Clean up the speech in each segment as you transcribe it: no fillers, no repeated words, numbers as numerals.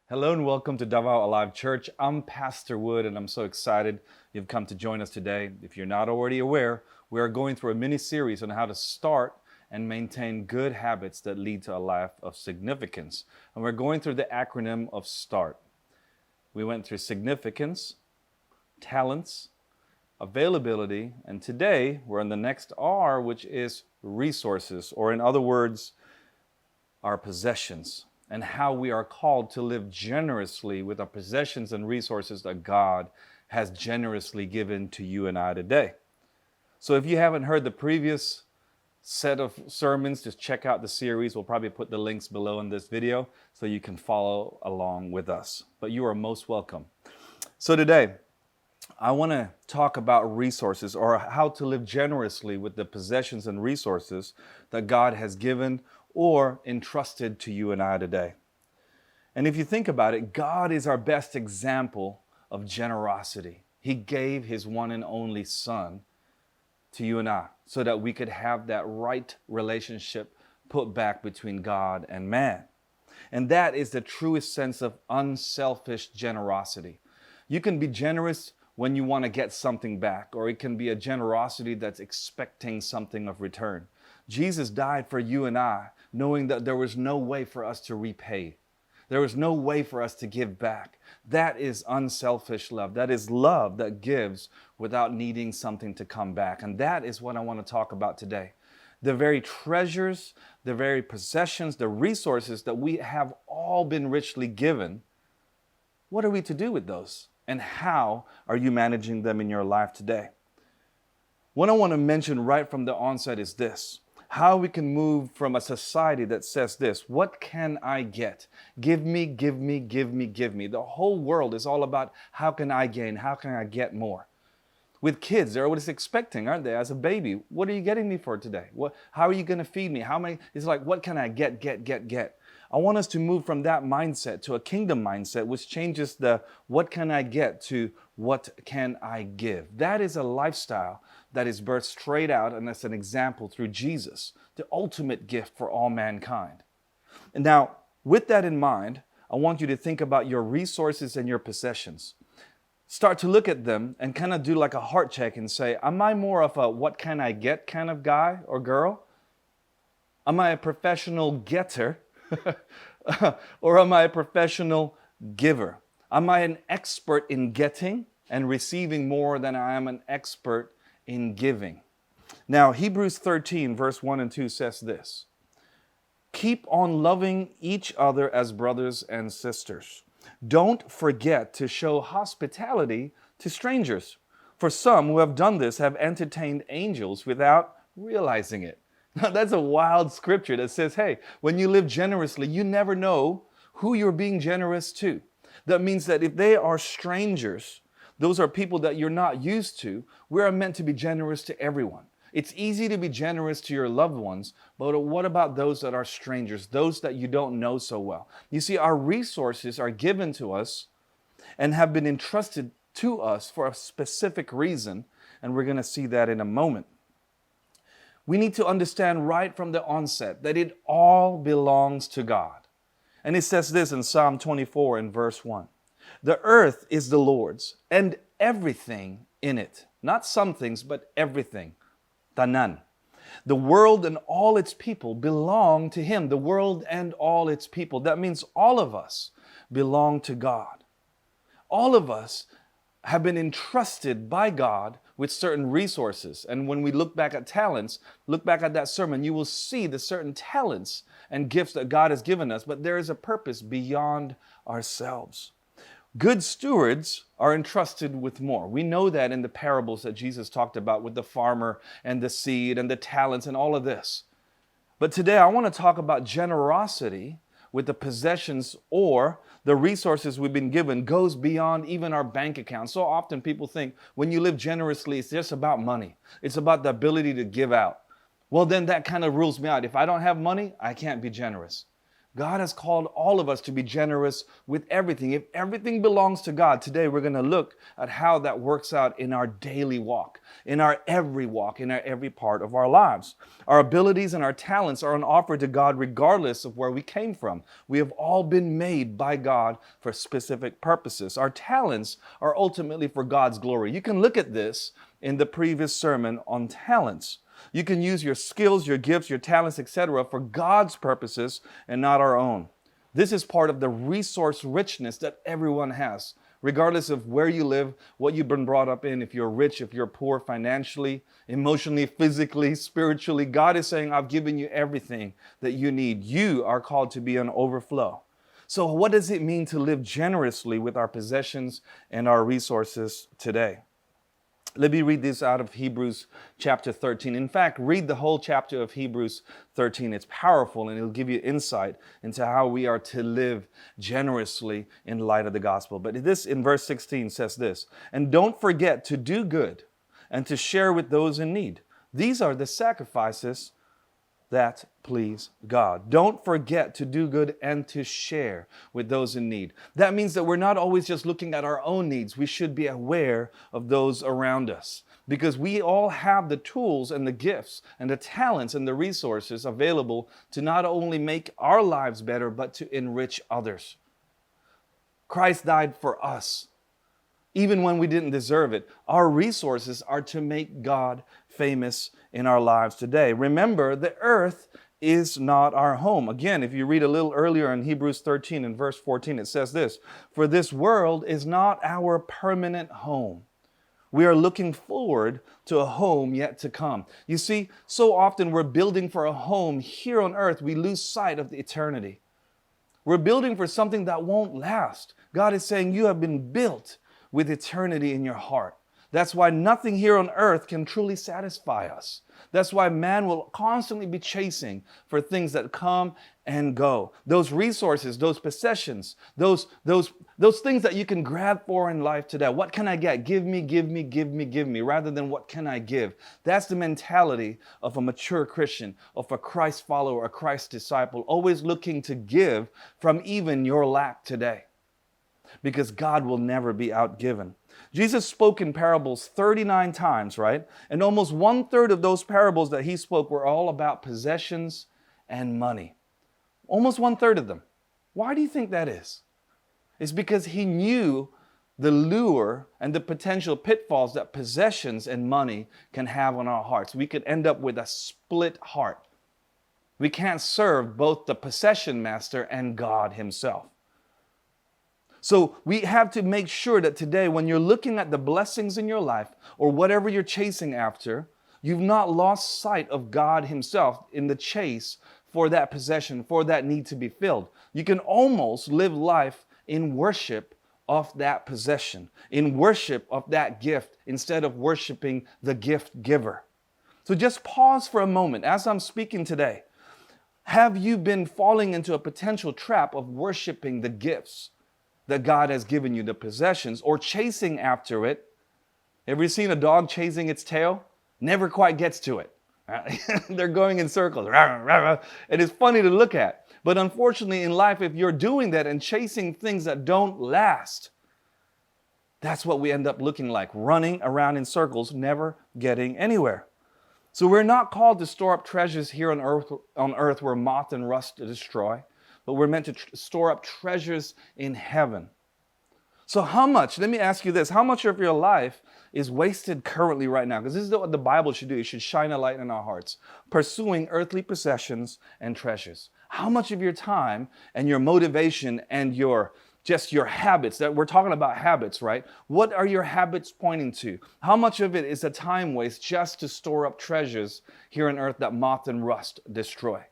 Hello and welcome to Davao Alive Church. I'm Pastor Wood and I'm so excited you've come to join us today. If you're not already aware, we are going through a mini series on how to start and maintain good habits that lead to a life of significance. And we're going through the acronym of START. We went through significance, talents, availability, and today we're on the next R, which is resources, or in other words, our possessions, and how we are called to live generously with our possessions and resources that God has generously given to you and I today. So if you haven't heard the previous set of sermons, just check out the series. We'll probably put the links below in this video so you can follow along with us. But you are most welcome. So today, I want to talk about resources, or how to live generously with the possessions and resources that God has given or entrusted to you and I today. And if you think about it, God is our best example of generosity. He gave His one and only Son to you and I so that we could have that right relationship put back between God and man. And that is the truest sense of unselfish generosity. You can be generous when you want to get something back, or it can be a generosity that's expecting something of return. Jesus died for you and I, knowing that there was no way for us to repay. There was no way for us to give back. That is unselfish love. That is love that gives without needing something to come back. And that is what I want to talk about today. The very treasures, the very possessions, the resources that we have all been richly given. What are we to do with those? And how are you managing them in your life today? What I want to mention right from the onset is this: how we can move from a society that says this: what can I get? Give me, give me, give me, give me. The whole world is all about how can I gain? How can I get more? With kids, they're always expecting, aren't they? As a baby, what are you getting me for today? How are you going to feed me? How many? It's like, what can I get? I want us to move from that mindset to a kingdom mindset, which changes the what can I get to what can I give. That is a lifestyle that is birthed straight out, and that's an example through Jesus, the ultimate gift for all mankind. And now, with that in mind, I want you to think about your resources and your possessions. Start to look at them and kind of do like a heart check and say, am I more of a what can I get kind of guy or girl? Am I a professional getter? Or am I a professional giver? Am I an expert in getting and receiving more than I am an expert in giving? Now, Hebrews 13, verse 1 and 2 says this: keep on loving each other as brothers and sisters. Don't forget to show hospitality to strangers, for some who have done this have entertained angels without realizing it. Now, that's a wild scripture that says, hey, when you live generously, you never know who you're being generous to. That means that if they are strangers, those are people that you're not used to, we're meant to be generous to everyone. It's easy to be generous to your loved ones, but what about those that are strangers, those that you don't know so well? You see, our resources are given to us and have been entrusted to us for a specific reason, and we're going to see that in a moment. We need to understand right from the onset that it all belongs to God. And it says this in Psalm 24 in verse 1. The earth is the Lord's and everything in it. Not some things, but everything. Tanan. The world and all its people belong to Him. The world and all its people. That means all of us belong to God. All of us have been entrusted by God with certain resources. And when we look back at talents, look back at that sermon, you will see the certain talents and gifts that God has given us, but there is a purpose beyond ourselves. Good stewards are entrusted with more. We know that in the parables that Jesus talked about with the farmer and the seed and the talents and all of this. But today I want to talk about generosity with the possessions or the resources we've been given goes beyond even our bank account. So often people think when you live generously, it's just about money. It's about the ability to give out. Well, then that kind of rules me out. If I don't have money, I can't be generous. God has called all of us to be generous with everything. If everything belongs to God, today we're going to look at how that works out in our daily walk, in our every part of our lives. Our abilities and our talents are an offer to God regardless of where we came from. We have all been made by God for specific purposes. Our talents are ultimately for God's glory. You can look at this in the previous sermon on talents. You can use your skills, your gifts, your talents, etc. for God's purposes and not our own. This is part of the resource richness that everyone has, regardless of where you live, what you've been brought up in, if you're rich, if you're poor financially, emotionally, physically, spiritually. God is saying, I've given you everything that you need. You are called to be an overflow. So what does it mean to live generously with our possessions and our resources today? Let me read this out of Hebrews chapter 13. In fact, read the whole chapter of Hebrews 13. It's powerful and it'll give you insight into how we are to live generously in light of the gospel. But this in verse 16 says this, and don't forget to do good and to share with those in need. These are the sacrifices that please God. Don't forget to do good and to share with those in need. That means that we're not always just looking at our own needs. We should be aware of those around us because we all have the tools and the gifts and the talents and the resources available to not only make our lives better, but to enrich others. Christ died for us. Even when we didn't deserve it, our resources are to make God famous in our lives today. Remember, the earth is not our home. Again, if you read a little earlier in Hebrews 13 and verse 14, it says this, for this world is not our permanent home. We are looking forward to a home yet to come. You see, so often we're building for a home here on earth, we lose sight of the eternity. We're building for something that won't last. God is saying you have been built with eternity in your heart. That's why nothing here on earth can truly satisfy us. That's why man will constantly be chasing for things that come and go. Those resources, those possessions, those things that you can grab for in life today. What can I get? Give me, give me, give me, give me, rather than what can I give? That's the mentality of a mature Christian, of a Christ follower, a Christ disciple, always looking to give from even your lack today. Because God will never be outgiven. Jesus spoke in parables 39 times, right? And almost 1/3 of those parables that he spoke were all about possessions and money. Almost 1/3 of them. Why do you think that is? It's because he knew the lure and the potential pitfalls that possessions and money can have on our hearts. We could end up with a split heart. We can't serve both the possession master and God himself. So we have to make sure that today, when you're looking at the blessings in your life or whatever you're chasing after, you've not lost sight of God himself in the chase for that possession, for that need to be filled. You can almost live life in worship of that possession, in worship of that gift, instead of worshiping the gift giver. So just pause for a moment as I'm speaking today. Have you been falling into a potential trap of worshiping the gifts that God has given you, the possessions, or chasing after it? Have you seen a dog chasing its tail? Never quite gets to it. They're going in circles. It is funny to look at. But unfortunately in life, if you're doing that and chasing things that don't last, that's what we end up looking like, running around in circles, never getting anywhere. So we're not called to store up treasures here on earth where moth and rust destroy, but we're meant to store up treasures in heaven. So how much, let me ask you this, how much of your life is wasted currently right now? Because this is what the Bible should do. It should shine a light in our hearts, pursuing earthly possessions and treasures. How much of your time and your motivation and your habits, that we're talking about habits, right? What are your habits pointing to? How much of it is a time waste just to store up treasures here on earth that moth and rust destroy?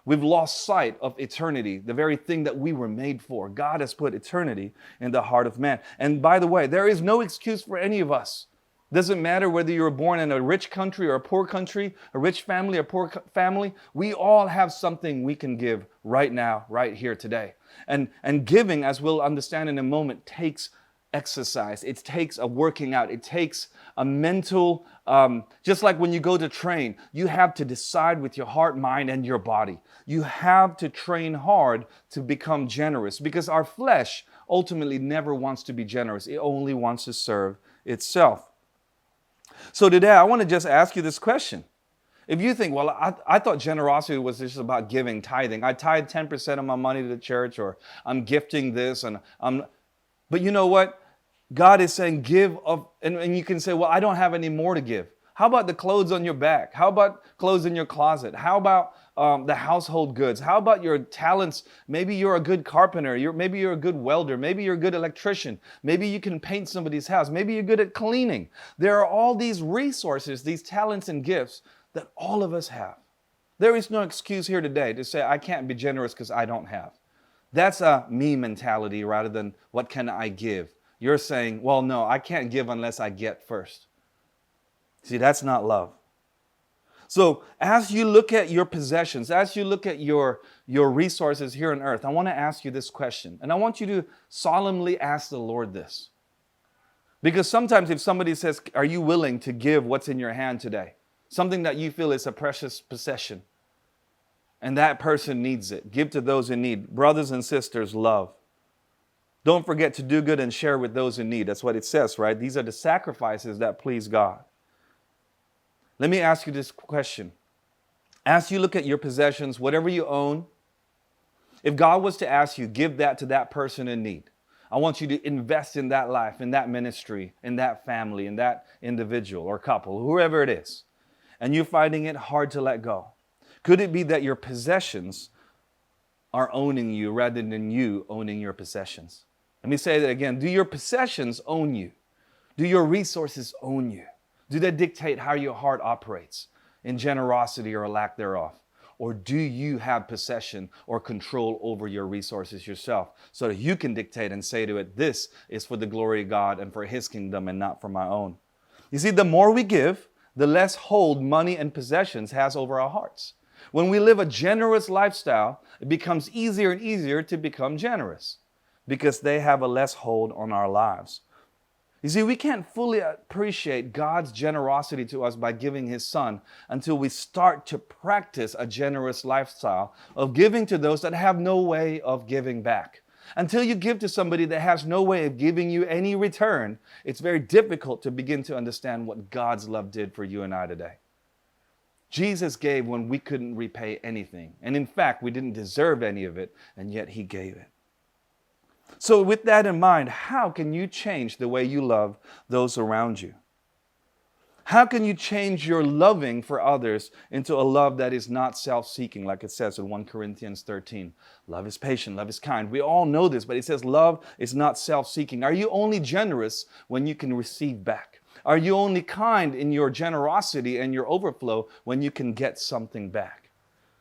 We've lost sight of eternity, the very thing that we were made for. God has put eternity in the heart of man. And by the way, there is no excuse for any of us. Doesn't matter whether you were born in a rich country or a poor country, a rich family or poor family. We all have something we can give right now, right here today. And giving, as we'll understand in a moment, takes exercise. It takes a working out. It takes a mental, just like when you go to train, you have to decide with your heart, mind, and your body. You have to train hard to become generous because our flesh ultimately never wants to be generous. It only wants to serve itself. So today I want to just ask you this question. If you think, well, I thought generosity was just about giving, tithing. I tithe 10% of my money to the church, or I'm gifting this, but you know what? God is saying give of, and you can say, well, I don't have any more to give. How about the clothes on your back? How about clothes in your closet? How about the household goods? How about your talents? Maybe you're a good carpenter. Maybe you're a good welder. Maybe you're a good electrician. Maybe you can paint somebody's house. Maybe you're good at cleaning. There are all these resources, these talents and gifts that all of us have. There is no excuse here today to say, I can't be generous because I don't have. That's a me mentality rather than what can I give. You're saying, well, no, I can't give unless I get first. See, that's not love. So as you look at your possessions, as you look at your resources here on earth, I want to ask you this question. And I want you to solemnly ask the Lord this. Because sometimes if somebody says, are you willing to give what's in your hand today? Something that you feel is a precious possession. And that person needs it. Give to those in need. Brothers and sisters, love. Don't forget to do good and share with those in need. That's what it says, right? These are the sacrifices that please God. Let me ask you this question. As you look at your possessions, whatever you own, if God was to ask you, give that to that person in need. I want you to invest in that life, in that ministry, in that family, in that individual or couple, whoever it is. And you're finding it hard to let go. Could it be that your possessions are owning you rather than you owning your possessions? Let me say that again. Do your possessions own you? Do your resources own you? Do they dictate how your heart operates in generosity or lack thereof? Or do you have possession or control over your resources yourself so that you can dictate and say to it, this is for the glory of God and for His kingdom and not for my own? You see, the more we give, the less hold money and possessions has over our hearts. When we live a generous lifestyle, it becomes easier and easier to become generous because they have a less hold on our lives. You see, we can't fully appreciate God's generosity to us by giving His Son until we start to practice a generous lifestyle of giving to those that have no way of giving back. Until you give to somebody that has no way of giving you any return, it's very difficult to begin to understand what God's love did for you and I today. Jesus gave when we couldn't repay anything. And in fact, we didn't deserve any of it, and yet He gave it. So with that in mind, how can you change the way you love those around you? How can you change your loving for others into a love that is not self-seeking, like it says in 1 Corinthians 13? Love is patient, love is kind. We all know this, but it says love is not self-seeking. Are you only generous when you can receive back? Are you only kind in your generosity and your overflow when you can get something back?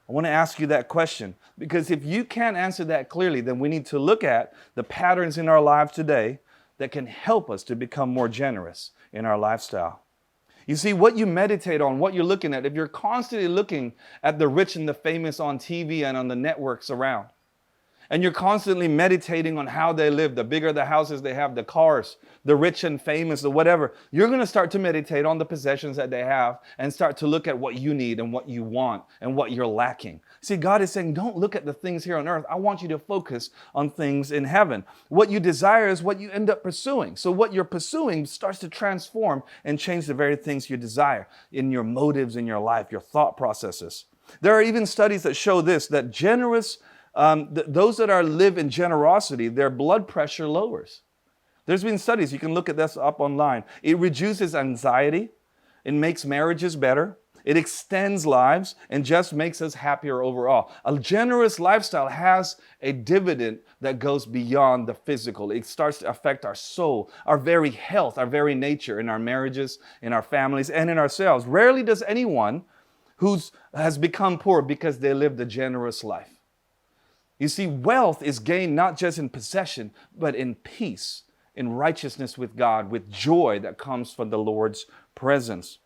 I want to ask you that question, because if you can't answer that clearly, then we need to look at the patterns in our lives today that can help us to become more generous in our lifestyle. You see, what you meditate on, what you're looking at, if you're constantly looking at the rich and the famous on TV and on the networks around, and you're constantly meditating on how they live, the bigger the houses they have, the cars, the rich and famous, the whatever, you're going to start to meditate on the possessions that they have and start to look at what you need and what you want and what you're lacking. See, God is saying, don't look at the things here on earth. I want you to focus on things in heaven. What you desire is what you end up pursuing. So what you're pursuing starts to transform and change the very things you desire in your motives in your life, your thought processes. There are even studies that show this, that those that live in generosity, their blood pressure lowers. There's been studies, you can look at this up online. It reduces anxiety, it makes marriages better, it extends lives, and just makes us happier overall. A generous lifestyle has a dividend that goes beyond the physical. It starts to affect our soul, our very health, our very nature, in our marriages, in our families, and in ourselves. Rarely does anyone who has become poor because they lived a generous life. You see, wealth is gained not just in possession, but in peace, in righteousness with God, with joy that comes from the Lord's presence.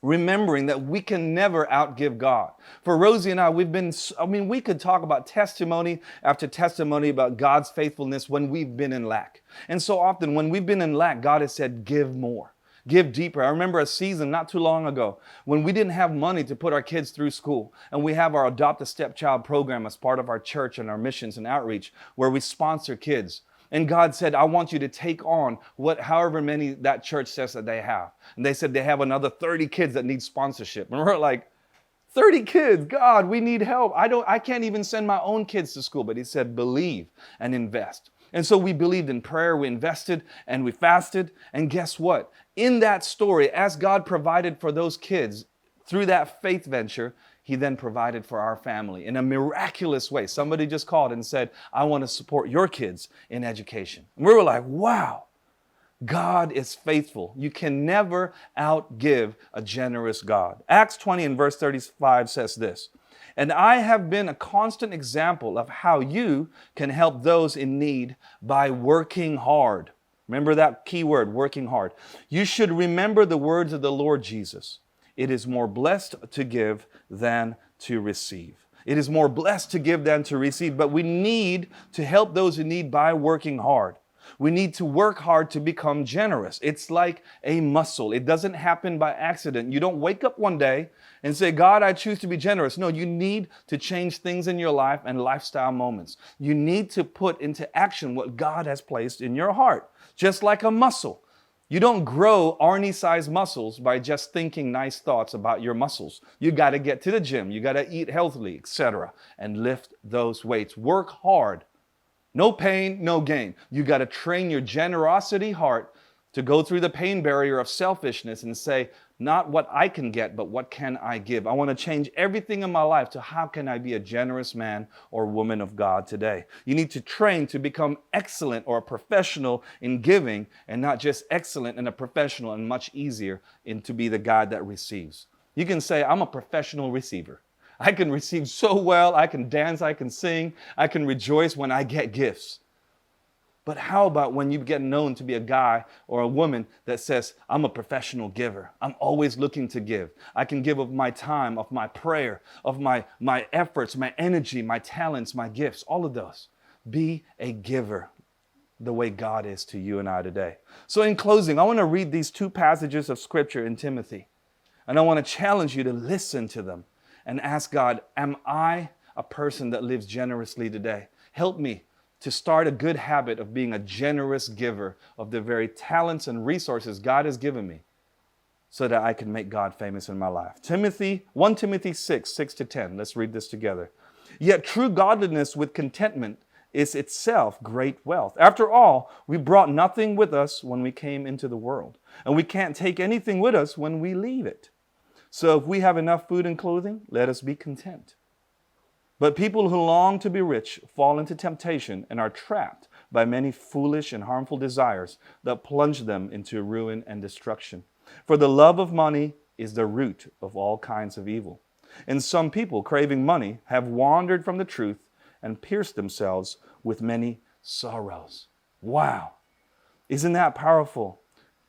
remembering that we can never outgive God. For Rosie and I, we could talk about testimony after testimony about God's faithfulness when we've been in lack. And so often when we've been in lack, God has said, give more. Give deeper. I remember a season not too long ago when we didn't have money to put our kids through school. And we have our Adopt a Stepchild program as part of our church and our missions and outreach where we sponsor kids. And God said, I want you to take on however many that church says that they have. And they said they have another 30 kids that need sponsorship. And we're like, 30 kids, God, we need help. I can't even send my own kids to school. But he said, believe and invest. And so we believed in prayer, we invested, and we fasted. And guess what? In that story, as God provided for those kids through that faith venture, he then provided for our family in a miraculous way. Somebody just called and said, I want to support your kids in education. And we were like, wow, God is faithful. You can never outgive a generous God. Acts 20 and verse 35 says this, and I have been a constant example of how you can help those in need by working hard. Remember that key word, working hard. You should remember the words of the Lord Jesus. It is more blessed to give than to receive. It is more blessed to give than to receive, but we need to help those in need by working hard. We need to work hard to become generous. It's like a muscle. It doesn't happen by accident. You don't wake up one day and say, God, I choose to be generous. No, you need to change things in your life and lifestyle moments. You need to put into action what God has placed in your heart, just like a muscle. You don't grow Arnie-sized muscles by just thinking nice thoughts about your muscles. You got to get to the gym. You got to eat healthily, etc., and lift those weights. Work hard. No pain, no gain. You got to train your generosity heart to go through the pain barrier of selfishness and say, not what I can get, but what can I give? I want to change everything in my life to how can I be a generous man or woman of God today? You need to train to become excellent or a professional in giving and not just excellent and a professional and much easier to be the God that receives. You can say, I'm a professional receiver. I can receive so well. I can dance. I can sing. I can rejoice when I get gifts. But how about when you get known to be a guy or a woman that says, I'm a professional giver. I'm always looking to give. I can give of my time, of my prayer, of my efforts, my energy, my talents, my gifts, all of those. Be a giver the way God is to you and I today. So in closing, I want to read these two passages of scripture in Timothy. And I want to challenge you to listen to them and ask God, am I a person that lives generously today? Help me to start a good habit of being a generous giver of the very talents and resources God has given me so that I can make God famous in my life. 1 Timothy 6:6-10. Let's read this together. Yet true godliness with contentment is itself great wealth. After all, we brought nothing with us when we came into the world, and we can't take anything with us when we leave it. So if we have enough food and clothing, let us be content. But people who long to be rich fall into temptation and are trapped by many foolish and harmful desires that plunge them into ruin and destruction. For the love of money is the root of all kinds of evil. And some people, craving money, have wandered from the truth and pierced themselves with many sorrows. Wow! Isn't that powerful?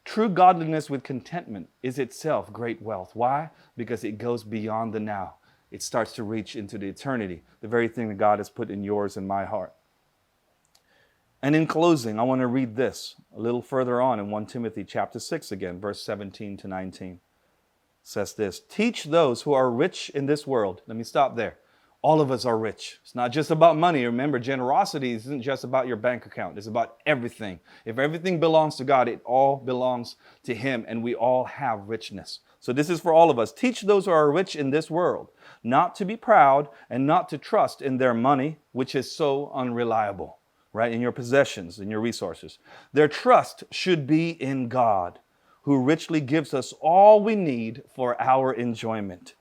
True godliness with contentment is itself great wealth. Why? Because it goes beyond the now. It starts to reach into the eternity, the very thing that God has put in yours and my heart. And in closing, I want to read this a little further on in 1 Timothy chapter 6 again, verse 17-19. It says this, teach those who are rich in this world. Let me stop there. All of us are rich. It's not just about money. Remember, generosity isn't just about your bank account. It's about everything. If everything belongs to God, it all belongs to Him, and we all have richness. So this is for all of us. Teach those who are rich in this world not to be proud and not to trust in their money, which is so unreliable, right? In your possessions, in your resources. Their trust should be in God, who richly gives us all we need for our enjoyment.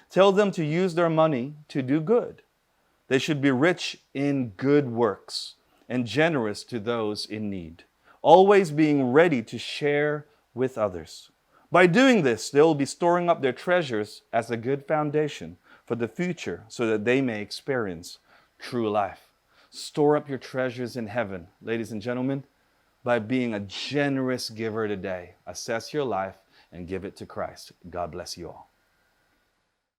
Tell them to use their money to do good. They should be rich in good works and generous to those in need, always being ready to share with others. By doing this, they will be storing up their treasures as a good foundation for the future so that they may experience true life. Store up your treasures in heaven, ladies and gentlemen, by being a generous giver today. Assess your life and give it to Christ. God bless you all.